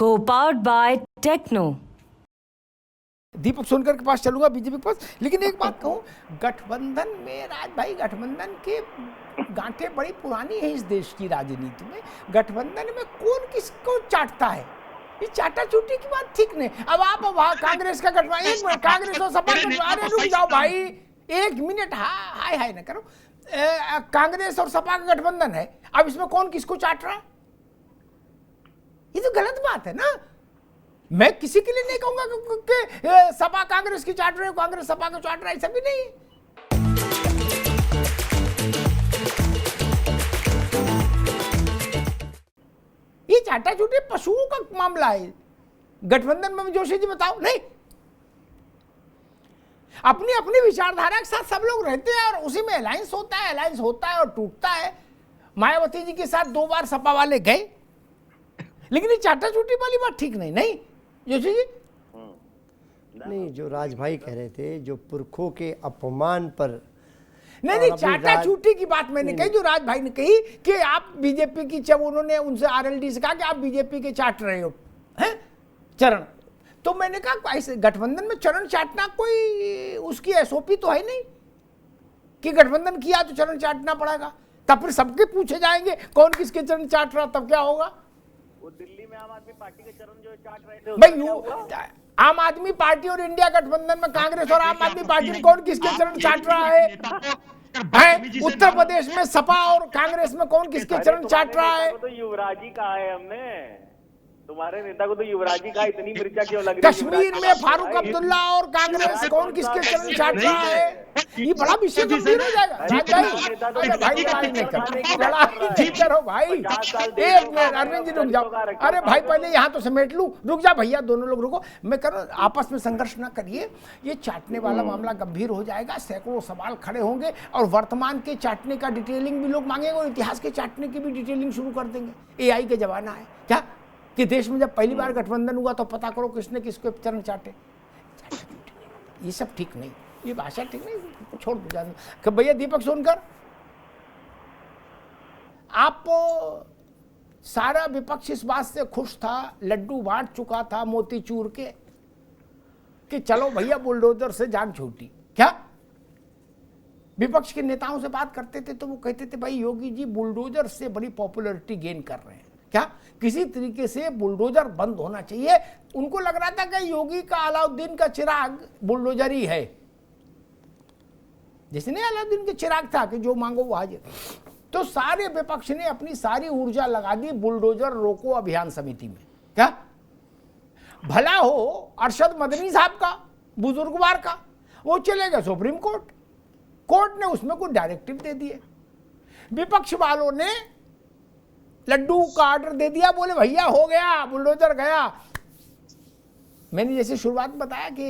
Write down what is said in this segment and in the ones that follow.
Co-powered by Techno. दीपक सोनकर के पास चलूंगा, BJP के पास। लेकिन एक बात कहूं, गठबंधन में राज भाई, गठबंधन के गांठें बड़ी पुरानी है इस देश की राजनीति में। गठबंधन में कौन किसको चाटता है, ये चाटा चूटी की बात ठीक नहीं। अब आप वहां कांग्रेस का गठबंधन, एक मिनट, कांग्रेस और सपा, अरे रुक जाओ भाई, एक मिनट, हाय हाय ना करो। कांग्रेस और सपा का गठबंधन है, अब इसमें कौन किसको चाट रहा है? ये तो गलत बात है ना। मैं किसी के लिए नहीं कहूंगा कि सपा कांग्रेस की चाट रहे हो, कांग्रेस सपा को चाट रहा है, ऐसा भी नहीं। ये चाटा चूटे पशुओं का मामला है। गठबंधन में जोशी जी बताओ, नहीं, अपनी अपनी विचारधारा के साथ सब लोग रहते हैं और उसी में अलायंस होता है, अलायंस होता है और टूटता है। मायावती जी के साथ 2 बार सपा वाले गए, लेकिन ये चाटा चूटी वाली बात ठीक नहीं। नहीं जोशी जी, नहीं, जो राज भाई कह रहे थे, जो पुरखों के अपमान पर, नहीं, चाटा चूटी की बात मैंने कही, जो राज भाई ने कही कि आप बीजेपी की, जब उन्होंने उनसे आरएलडी से कहा कि आप बीजेपी के चाट रहे हो हैं चरण, तो मैंने कहा ऐसे गठबंधन में चरण चाटना कोई उसकी एसओपी तो है नहीं कि गठबंधन किया तो चरण चाटना पड़ेगा। तब फिर सबके पूछे जाएंगे कौन किसके चरण चाट रहा, तब क्या होगा? वो दिल्ली में आम आदमी पार्टी के चरण जो चाट रहे थे, भाई आम आदमी पार्टी और इंडिया गठबंधन में कांग्रेस और आम आदमी पार्टी में कौन किसके चरण चाट रहा है? उत्तर प्रदेश में सपा और कांग्रेस में कौन किसके चरण चाट रहा है? तो युवराज जी कहा है हमने, तुम्हारे नेता को तो युवराज जी का, इतनी मिर्चा क्यों लग रही है? कश्मीर में फारूक अब्दुल्ला और कांग्रेस कौन किसके चरण चाट रहा है? ये बड़ा विषय गंभीर हो जाएगा। भाई लड़ाई नहीं करो भाई, एक मिनट अरविंद जी रुक जाओ। अरे भाई पहले यहाँ तो समेट लूं, रुक जा भैया, दोनों लोग रुको। मैं कह रहा हूँ आपस में संघर्ष ना करिए, ये चाटने वाला मामला गंभीर हो जाएगा, सैकड़ों सवाल खड़े होंगे और वर्तमान के चाटने का डिटेलिंग भी लोग मांगेंगे और इतिहास के चाटने की भी डिटेलिंग शुरू कर देंगे। AI का जमाना है क्या कि देश में जब पहली बार गठबंधन हुआ तो पता करो किसने किसको चरण चाटे। ये सब ठीक नहीं, ये भाषा ठीक नहीं, छोड़ दो जाने। भैया दीपक सोनकर, आप सारा विपक्ष इस बात से खुश था, लड्डू बांट चुका था मोतीचूर के, कि चलो भैया बुलडोजर से जान छूटी। क्या विपक्ष के नेताओं से बात करते थे तो वो कहते थे भाई योगी जी बुलडोजर से बड़ी पॉपुलैरिटी गेन कर रहे हैं, क्या किसी तरीके से बुलडोजर बंद होना चाहिए। उनको लग रहा था कि योगी का अलाउद्दीन का चिराग बुलडोजर ही है, जिसने अलाउद्दीन के चिराग था कि जो मांगो वो हाजिर। तो सारे विपक्ष ने अपनी सारी ऊर्जा लगा दी बुलडोजर रोको अभियान समिति में। क्या भला हो अरशद मदनी साहब का, बुजुर्गवार का, वो चले गए सुप्रीम कोर्ट, कोर्ट ने उसमें कुछ डायरेक्टिव दे दिए, विपक्ष वालों ने लड्डू का ऑर्डर दे दिया, बोले भैया हो गया, बुलडोजर गया। मैंने जैसे शुरुआत बताया कि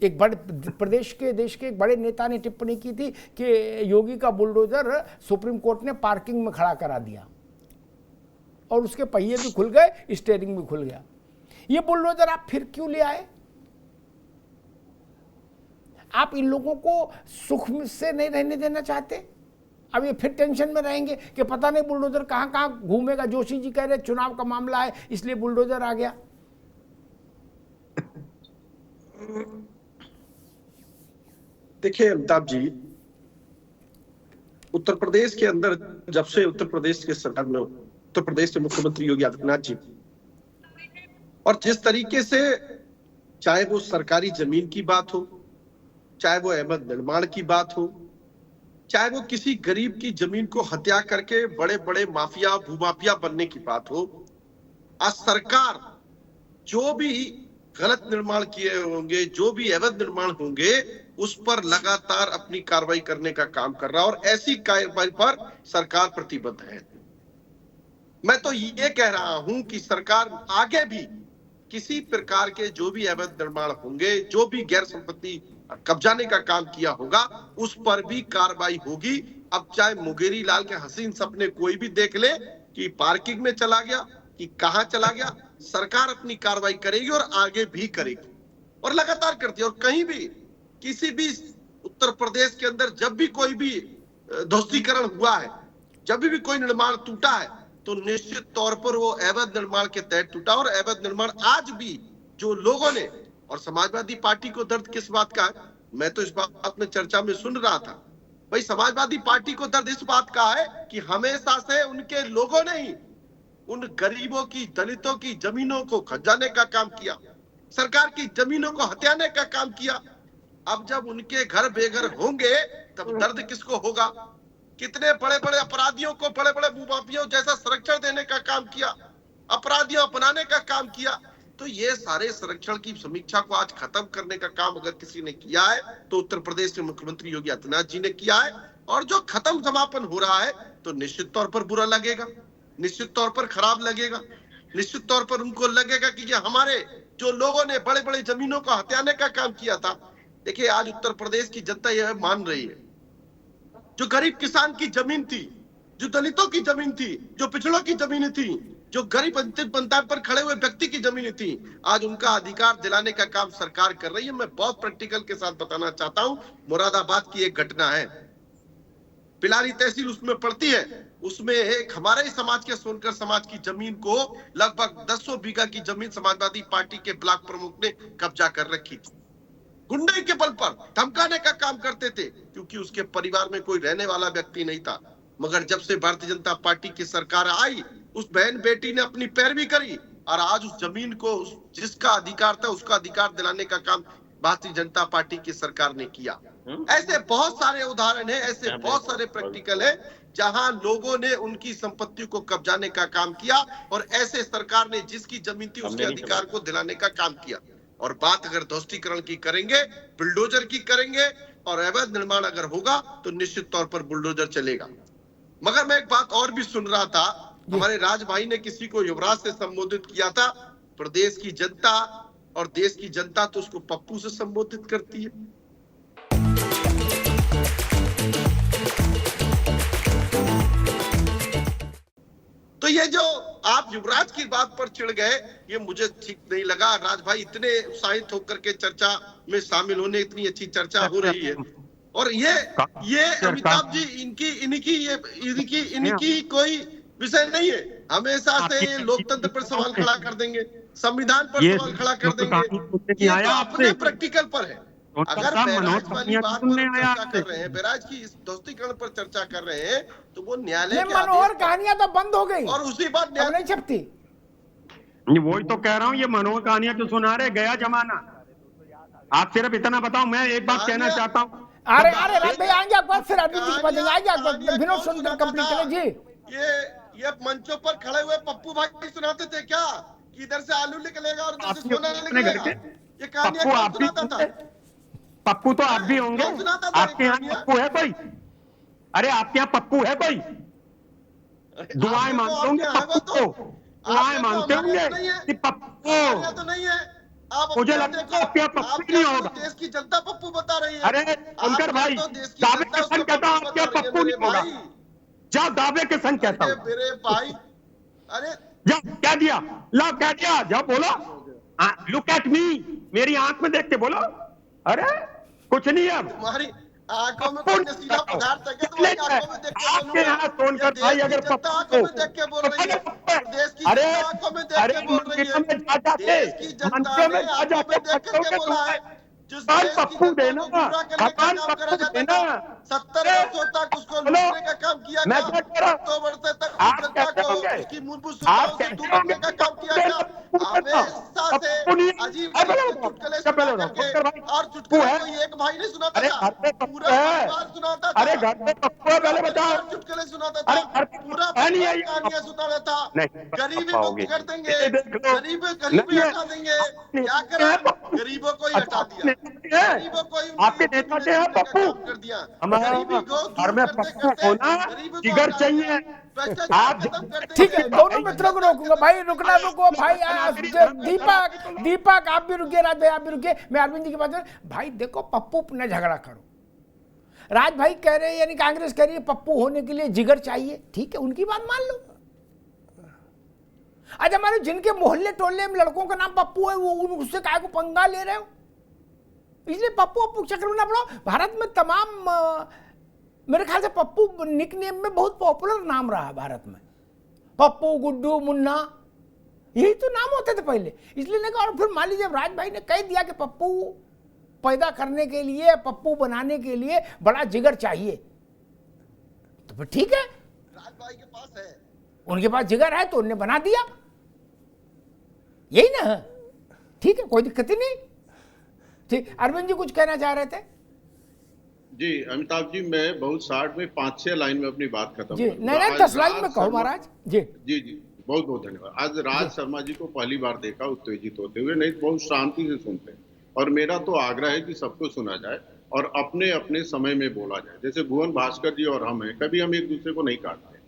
एक बड़े प्रदेश के, देश के एक बड़े नेता ने टिप्पणी की थी कि योगी का बुलडोजर सुप्रीम कोर्ट ने पार्किंग में खड़ा करा दिया और उसके पहिए भी खुल गए, स्टीयरिंग भी खुल गया। ये बुलडोजर आप फिर क्यों ले आए? आप इन लोगों को सुख से नहीं रहने देना चाहते? अब ये फिर टेंशन में रहेंगे कि पता नहीं बुलडोजर कहां कहां घूमेगा। जोशी जी कह रहे चुनाव का मामला है इसलिए बुलडोजर आ गया। देखिए अमिताभ जी, उत्तर प्रदेश के अंदर जब से उत्तर प्रदेश के सरकार में, उत्तर प्रदेश के मुख्यमंत्री योगी आदित्यनाथ जी, और जिस तरीके से चाहे वो सरकारी जमीन की बात हो, चाहे वो अवैध निर्माण की बात हो, चाहे वो किसी गरीब की जमीन को हत्या करके बड़े बड़े माफिया भूमाफिया बनने की बात हो, आज सरकार जो भी गलत निर्माण किए होंगे, जो भी अवैध निर्माण होंगे, उस पर लगातार अपनी कार्रवाई करने का काम कर रहा, और ऐसी कार्रवाई पर सरकार प्रतिबद्ध है। मैं तो ये कह रहा हूं कि सरकार आगे भी किसी प्रकार के जो भी अवैध निर्माण होंगे, जो भी गैर संपत्ति कब्जाने का काम किया होगा, उस पर भी कार्रवाई होगी। अब चाहे मुंगेरी लाल के हसीन सपने कोई भी देख ले कि पार्किंग में चला गया कि कहां चला गया, सरकार अपनी कार्रवाई करेगी और आगे भी करेगी और लगातार करती है। और कहीं भी किसी भी उत्तर प्रदेश के अंदर जब भी कोई भी ध्वस्तीकरण हुआ है, जब भी कोई निर्माण टूटा है, तो तो निश्चित तौर पर वो अवैध निर्माण के तहत टूटा। और अवैध निर्माण आज भी जो लोगों ने, और समाजवादी पार्टी को दर्द किस बात का है, मैं तो इस बात में चर्चा में सुन रहा था, भाई समाजवादी पार्टी को दर्द इस बात का है कि हमेशा से उनके लोगों ने ही उन गरीबों की, दलितों की जमीनों को खजाने का काम किया, सरकार की जमीनों को हथियाने का काम किया। अब जब उनके घर बेघर होंगे तब दर्द किसको होगा। कितने बड़े बड़े अपराधियों को, बड़े बड़े भूमाफियों जैसा संरक्षण देने का काम किया, अपराधियों बनाने का काम किया। तो ये सारे संरक्षण की समीक्षा को आज खत्म करने का काम अगर किसी ने किया है तो उत्तर प्रदेश के मुख्यमंत्री योगी आदित्यनाथ जी ने किया है। और जो खत्म समापन हो रहा है तो निश्चित तौर पर बुरा लगेगा, निश्चित तौर पर खराब लगेगा, निश्चित तौर पर उनको लगेगा कि ये हमारे जो लोगों ने बड़े बड़े जमीनों को हथियाने का काम किया था। देखिए आज उत्तर प्रदेश की जनता यह मान रही है, जो गरीब किसान की जमीन थी, जो दलितों की जमीन थी, जो पिछड़ों की जमीन थी, जो गरीब अंतिम पंक्ति पर खड़े हुए व्यक्ति की जमीन थी, आज उनका अधिकार दिलाने का काम सरकार कर रही है। मैं बहुत प्रैक्टिकल के साथ बताना चाहता हूं, मुरादाबाद की एक घटना है, पिलारी तहसील उसमें पड़ती है, उसमें एक हमारे ही समाज के सोनकर समाज की जमीन को लगभग 100 बीघा की जमीन समाजवादी पार्टी के ब्लॉक प्रमुख ने कब्जा कर रखी थी। गुंडे के बल पर धमकाने का काम करते थे, क्योंकि उसके परिवार में कोई रहने वाला व्यक्ति नहीं था। मगर जब से भारतीय जनता पार्टी की सरकार आई, उस बहन बेटी ने अपनी पैरवी करी और आज उस जमीन को जिसका अधिकार था उसका अधिकार दिलाने का काम भारतीय जनता पार्टी की सरकार ने किया। ऐसे बहुत सारे उदाहरण हैं, ऐसे बहुत सारे प्रैक्टिकल है जहां लोगों ने उनकी संपत्ति को कब्जाने का काम किया और ऐसे सरकार ने जिसकी जमीन थी उसके अधिकार को दिलाने का काम किया। और बात अगर ध्वस्तीकरण की करेंगे, बुलडोजर की करेंगे और अवैध निर्माण अगर होगा तो निश्चित तौर पर बुलडोजर चलेगा। मगर मैं एक बात और भी सुन रहा था, हमारे राज भाई ने किसी को युवराज से संबोधित किया था। प्रदेश की जनता और देश की जनता तो उसको पप्पू से संबोधित करती है। तो ये जो आप युवराज की बात पर चिढ़ गए, ये मुझे ठीक नहीं लगा। राज भाई इतने उत्साहित होकर के चर्चा में शामिल होने, इतनी अच्छी चर्चा हो रही है और ये अमिताभ जी इनकी कोई विषय नहीं है। हमेशा से ये लोकतंत्र पर सवाल खड़ा कर देंगे, संविधान पर सवाल खड़ा कर देंगे। ये तो अपने प्रैक्टिकल पर है। अगर बैराज वाली बात पर चर्चा कर रहे हैं, बैराज की इस ध्वस्तीकरण पर चर्चा कर रहे हैं, तो वो न्यायालय के मनोहर कहानियां तो बंद हो गई और उसी बात न्यायालय नहीं छपती। वही तो कह रहा हूँ, ये मनोहर कहानियां तो सुना रहे, गया जमाना। आप सिर्फ इतना बताओ, मैं एक बात कहना चाहता हूँ। अरे राज भाई आएंगे आपके बाद, फिर अरविंद जी के बाद आएंगे, विनोद सुंदर कंप्लीट करें जी। ये मंचों पर खड़े हुए पप्पू भाई सुनाते थे क्या कि इधर से आलू निकलेगा और उधर से सोना निकलेगा? ये कहानियां कौन सुनाता था? पप्पू तो आप भी होंगे, आपके यहाँ पप्पू है कोई? अरे आपके यहाँ पप्पू है कोई? दुआएं मांगते होंगे पप्पू को, दुआएं मांगते होंगे कि पप्पू तो नहीं है। आप मुझे लगता है आपके यहाँ पप्पू नहीं होगा। देश की जनता पप्पू बता रही है। अरे शंकर भाई, दावे के संग कहता हूँ आपके यहाँ पप्पू नहीं होगा। जाओ दावे के संग कहता हूँ मेरे भाई। अरे जाओ, कह दिया, लो कह दिया, जाओ बोलो, लुक एट मी, मेरी आंख में देख के बोलो। अरे कुछ नहीं है, तुम्हारी आंखों में कोई नशीला पदार्थ है क्या? तुम्हारी आंखों में देख के आपके यहाँ सोनकर भाई अगर आंखों में देख के बोल रही है, देश की जनता आंखों में देख के बोल रही है, देश की जनता ने आंखों में देख करके बोला है। जिस देश की जनता को पूरा करने का काम करा जाता था, 70 वर्षों तक उसको लूटने का काम किया गया, 2 वर्ष तक जनता को उसकी मूलभूत सुविधाओं से दूर रखने का काम किया गया। हमेशा से अजीब चुटकुले सुना करके, और चुटकुले कोई एक भाई नहीं सुनाता था, पूरा परिवार सुनाता था। अरे घर में पप्पू है, पहले बताओ। चुटकुले सुनाता था, पूरा परिवार कहानियां सुनाता था। गरीबी मुक्त कर देंगे, गरीबी हटा देंगे, क्या करें? गरीबों को ही हटा दिया, गरीबों को ही आपके नेता के हैं पप्पू, कर दिया। हमारे घर में पप्पू होना जिगर चाहिए। आप ठीक है, दोनों मित्रों को रोकूंगा भाई, रुकना रुको भाई। दीपक आप भी रुकिए, राज भाई आप भी रुकिए, मैं अरविंद जी के पास। भाई देखो, पप्पू न झगड़ा करो। राज भाई कह रहे हैं, यानी कांग्रेस कह रही है पप्पू होने के लिए जिगर चाहिए, ठीक है, उनकी बात मान लो। आज हमारे जिनके मोहल्ले टोले में लड़कों का नाम पप्पू है, वो उससे काय को पंगा ले रहे हो? इसलिए पप्पू पप्पू चक्कर में ना पड़ो। भारत में तमाम, मेरे ख्याल से पप्पू निकनेम में बहुत पॉपुलर नाम रहा भारत में। पप्पू, गुड्डू, मुन्ना, यही तो नाम होते थे पहले। इसलिए नहीं कहा। और फिर मान लीजिए राज भाई ने कह दिया कि पप्पू पैदा करने के लिए, पप्पू बनाने के लिए बड़ा जिगर चाहिए, तो फिर ठीक है, राज भाई के पास है, उनके पास जिगर है तो उन्होंने बना दिया, यही ना, ठीक है, कोई दिक्कत ही नहीं। ठीक, अरविंद जी कुछ कहना चाह रहे थे? जी अमिताभ जी, मैं बहुत शॉर्ट में 5-6 लाइन में अपनी बात खत्म जी, करूंगा। नहीं, आज 10 लाइन राज में कहो शर्मा- महाराज जी। जी बहुत बहुत धन्यवाद। आज राज शर्मा जी को पहली बार देखा उत्तेजित होते हुए, नहीं तो बहुत शांति से सुनते हैं। और मेरा तो आग्रह है कि सबको सुना जाए और अपने अपने समय में बोला जाए। जैसे भुवन भास्कर जी और हम हैं, कभी हम एक दूसरे को नहीं काटते।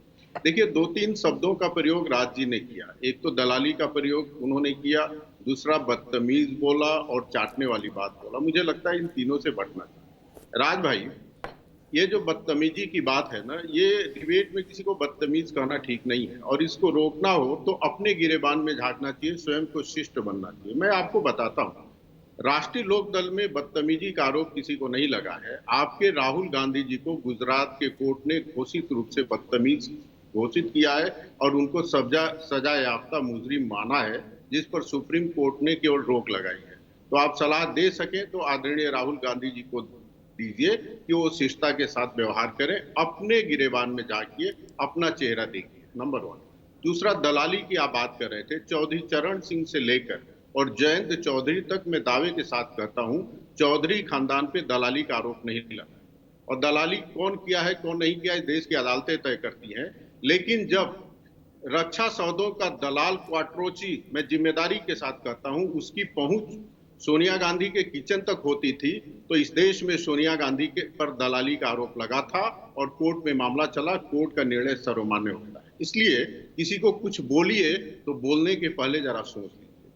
देखिए, 2-3 शब्दों का प्रयोग राज जी ने किया। एक तो दलाली का प्रयोग उन्होंने किया, दूसरा बदतमीज बोला और चाटने वाली बात बोला। मुझे लगता है इन तीनों से बचना चाहिए। राज भाई, ये जो बदतमीजी की बात है ना, ये डिबेट में किसी को बदतमीज कहना ठीक नहीं है, और इसको रोकना हो तो अपने गिरेबान में झांकना चाहिए, स्वयं को शिष्ट बनना चाहिए। मैं आपको बताता हूँ, राष्ट्रीय लोक दल में बदतमीजी का आरोप किसी को नहीं लगा है। आपके राहुल गांधी जी को गुजरात के कोर्ट ने घोषित रूप से बदतमीज घोषित किया है और उनको सजा याफ्ता मुजरिम माना है, जिस पर सुप्रीम कोर्ट ने केवल रोक लगाई है। तो आप सलाह दे सकें तो आदरणीय राहुल गांधी जी को दीजिए कि वो शिष्टता के साथ व्यवहार करें, अपने गिरेबान में जाके अपना चेहरा देखिए, नंबर 1। दूसरा, दलाली की आप बात कर रहे थे। चौधरी चरण सिंह से लेकर और जयंत चौधरी तक मैं दावे के साथ कहता हूं, चौधरी खानदान पे दलाली का आरोप नहीं लगा। और दलाली कौन किया है कौन नहीं किया है, देश की अदालतें तय करती हैं। लेकिन जब रक्षा सौदों का दलाल क्वाट्रोची, मैं जिम्मेदारी के साथ कहता हूं, उसकी पहुंच सोनिया गांधी के किचन तक होती थी, तो इस देश में सोनिया गांधी के पर दलाली का आरोप लगा था और कोर्ट में मामला चला। कोर्ट का निर्णय सर्वमान्य होता है। इसलिए किसी को कुछ बोलिए तो बोलने के पहले जरा सोच लीजिए।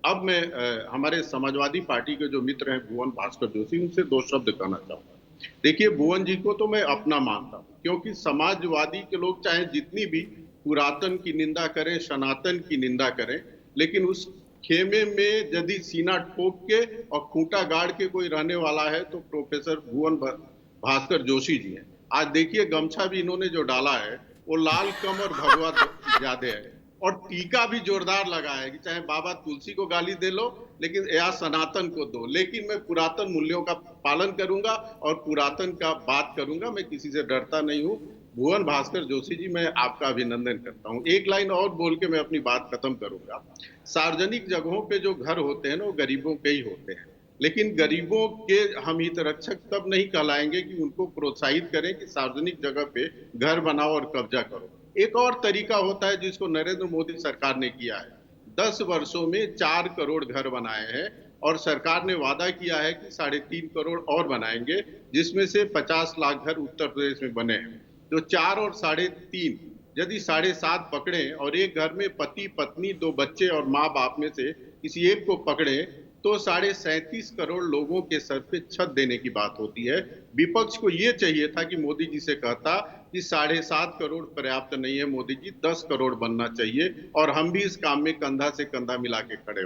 अब मैं हमारे समाजवादी पार्टी के जो मित्र हैं भुवन भास्कर जोशी, उनसे 2 शब्द कहना चाहूंगा। देखिए, भुवन जी को तो मैं अपना मानता हूँ, क्योंकि समाजवादी के लोग चाहे जितनी भी पुरातन की निंदा करें, सनातन की निंदा करें, लेकिन उस खेमे में यदि सीना ठोक के और खूंटा गाड़ के कोई रहने वाला है तो प्रोफेसर भुवन भास्कर जोशी जी हैं। आज देखिए, गमछा भी इन्होंने जो डाला है वो लाल कम और भगवा ज्यादा है, और टीका भी जोरदार लगा है कि चाहे बाबा तुलसी को गाली दे लो, लेकिन या सनातन को दो, लेकिन मैं पुरातन मूल्यों का पालन करूंगा और पुरातन का बात करूंगा। मैं किसी से डरता नहीं हूं। भुवन भास्कर जोशी जी, मैं आपका अभिनंदन करता हूं। एक लाइन और बोल के मैं अपनी बात खत्म करूंगा। सार्वजनिक जगहों पे जो घर होते हैं ना, वो गरीबों के ही होते हैं, लेकिन गरीबों के हम हित रक्षक तब नहीं कहलाएंगे कि उनको प्रोत्साहित करें कि सार्वजनिक जगह पे घर बनाओ और कब्जा करो। एक और तरीका होता है जिसको नरेंद्र मोदी सरकार ने किया है। 10 वर्षों में 4 करोड़ घर बनाए हैं और सरकार ने वादा किया है कि 3.5 करोड़ और बनाएंगे, जिसमें से 50 लाख घर उत्तर प्रदेश में बने हैं। तो 4 और 3.5, यदि 7.5 पकड़े और एक घर में पति पत्नी 2 बच्चे और माँ बाप में से किसी एक को पकड़े, तो 37.5 करोड़ लोगों के सर पे छत देने की बात होती है। विपक्ष को ये चाहिए था कि मोदी जी से कहता कि 7.5 करोड़ पर्याप्त नहीं है मोदी जी, 10 करोड़ बनना चाहिए, और हम भी इस काम में कंधा से कंधा मिला के खड़े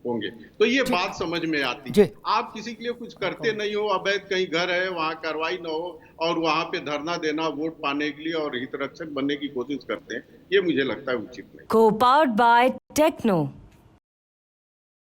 होंगे। तो ये बात समझ में आती है। आप किसी के लिए कुछ करते नहीं हो, अवैध कहीं घर है वहां कार्रवाई न हो और वहां पे धरना देना वोट पाने के लिए और हितरक्षक बनने की कोशिश करते हैं, ये मुझे लगता है उचित नहीं। Co-powered by Techno.